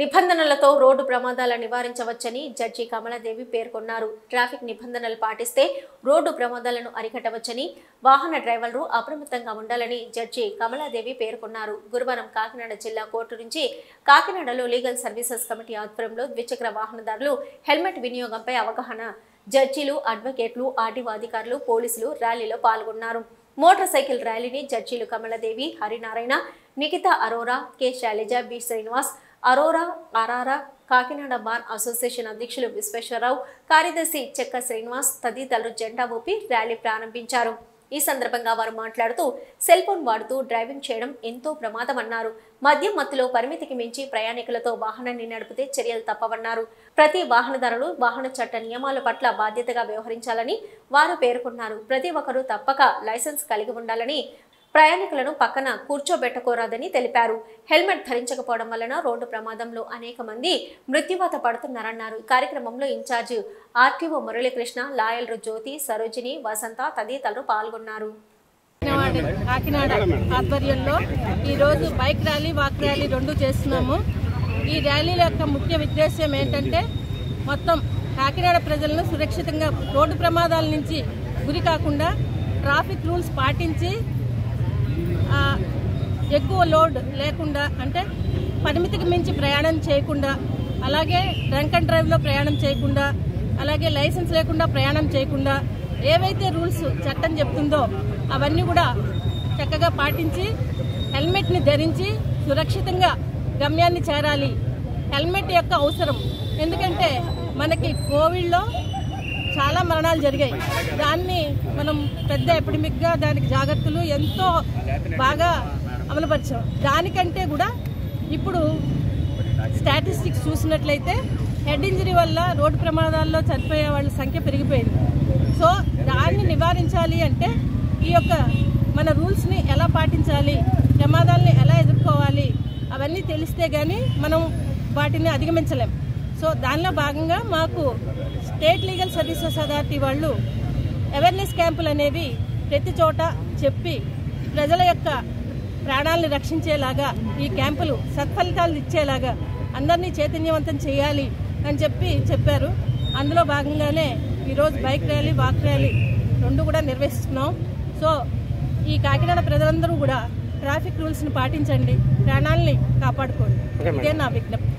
నిబంధనలతో road ప్రమాదాలను నివారించవచ్చని judge Kamaladevi పేర్కొన్నారు. Traffic నిబంధనలు పాటిస్తే రోడ్డు ప్రమాదాలను అరికట్టవచ్చని, వాహన డ్రైవర్లు అప్రమత్తంగా ఉండాలని జడ్జి కమలాదేవి పేర్కొన్నారు. గురువారం కాకినాడ జిల్లా కోర్టు నుంచి కాకినాడలో లీగల్ సర్వీసెస్ కమిటీ ఆధ్వర్యంలో ద్విచక్ర వాహనదారులు హెల్మెట్ వినియోగంపై అవగాహన జడ్జీలు, అడ్వకేట్లు, ఆర్టీఓ అధికారులు, పోలీసులు ర్యాలీలో పాల్గొన్నారు. మోటార్ సైకిల్ ర్యాలీని జడ్జీలు కమలాదేవి, హరినారాయణ, నిఖిత అరోరా, కె శైలజ, బి శ్రీనివాస్, అరోరా, ఆరారా, కాకినాడ బార్ అసోసియేషన్ అధ్యక్షులు విశ్వేశ్వరరావు, కార్యదర్శి చెక్క శ్రీనివాస్ తదితరులు జెండా ఊపి ర్యాలీ ప్రారంభించారు. ఈ సందర్భంగా వారు మాట్లాడుతూ సెల్ ఫోన్ వాడుతూ డ్రైవింగ్ చేయడం ఎంతో ప్రమాదమన్నారు. మద్యం మత్తులో పరిమితికి మించి ప్రయాణికులతో వాహనాన్ని నడిపితే చర్యలు తప్పవన్నారు. ప్రతి వాహనదారులు వాహన చట్ట నియమాల పట్ల బాధ్యతగా వ్యవహరించాలని వారు పేర్కొన్నారు. ప్రతి ఒక్కరూ తప్పక లైసెన్స్ కలిగి ఉండాలని, ప్రయాణికులను పక్కన కూర్చోబెట్టకోరాదని తెలిపారు. హెల్మెట్ ధరించకపోవడం వలన రోడ్డు ప్రమాదంలో అనేక మంది మృత్యువాత పడుతున్నారన్నారు. కార్యక్రమంలో ఇన్ఛార్జ్ ఆర్టీఓ మురళీకృష్ణ, లాయర్లు జ్యోతి, సరోజిని, వసంత తదితరులు పాల్గొన్నారు. కాకినాడ ఆధ్వర్యంలో ఈరోజు బైక్ ర్యాలీ, వాక్ ర్యాలీ రెండు చేస్తున్నాము. ఈ ర్యాలీల యొక్క ముఖ్య ఉద్దేశం ఏంటంటే మొత్తం కాకినాడ ప్రజలను సురక్షితంగా రోడ్డు ప్రమాదాల నుంచి గురి కాకుండా ట్రాఫిక్ రూల్స్ పాటించి ఎక్కువ లోడ్ లేకుండా, అంటే పరిమితికి మించి ప్రయాణం చేయకుండా, అలాగే డ్రంక్ అండ్ డ్రైవ్లో ప్రయాణం చేయకుండా, అలాగే లైసెన్స్ లేకుండా ప్రయాణం చేయకుండా, ఏవైతే రూల్స్ చట్టం చెప్తుందో అవన్నీ కూడా చక్కగా పాటించి హెల్మెట్ని ధరించి సురక్షితంగా గమ్యాన్ని చేరాలి. హెల్మెట్ యొక్క అవసరం ఎందుకంటే మనకి కోవిడ్లో చాలా మరణాలు జరిగాయి. దాన్ని మనం పెద్ద ఎపిడమిక్గా దానికి జాగ్రత్తలు ఎంతో బాగా అమలుపరిచాం. దానికంటే కూడా ఇప్పుడు స్టాటిస్టిక్స్ చూసినట్లయితే హెడ్ ఇంజరీ వల్ల రోడ్డు ప్రమాదాల్లో చనిపోయే వాళ్ళ సంఖ్య పెరిగిపోయింది. సో దాన్ని నివారించాలి అంటే ఈ యొక్క మన రూల్స్ని ఎలా పాటించాలి, ప్రమాదాలని ఎలా ఎదుర్కోవాలి, అవన్నీ తెలిస్తే కానీ మనం వాటిని అధిగమించలేం. సో దానిలో భాగంగా మాకు స్టేట్ లీగల్ సర్వీసెస్ అథారిటీ వాళ్ళు అవేర్నెస్ క్యాంపులు అనేవి ప్రతి చోట చెప్పి ప్రజల యొక్క ప్రాణాలను రక్షించేలాగా ఈ క్యాంపులు సత్ఫలితాలు ఇచ్చేలాగా అందరినీ చైతన్యవంతం చేయాలి అని చెప్పారు. అందులో భాగంగానే ఈరోజు బైక్ ర్యాలీ, వాక్ ర్యాలీ రెండు కూడా నిర్వహిస్తున్నాం. సో ఈ కాకినాడ ప్రజలందరూ కూడా ట్రాఫిక్ రూల్స్ని పాటించండి, ప్రాణాలని కాపాడుకోండి. ఇదే నా విజ్ఞప్తి.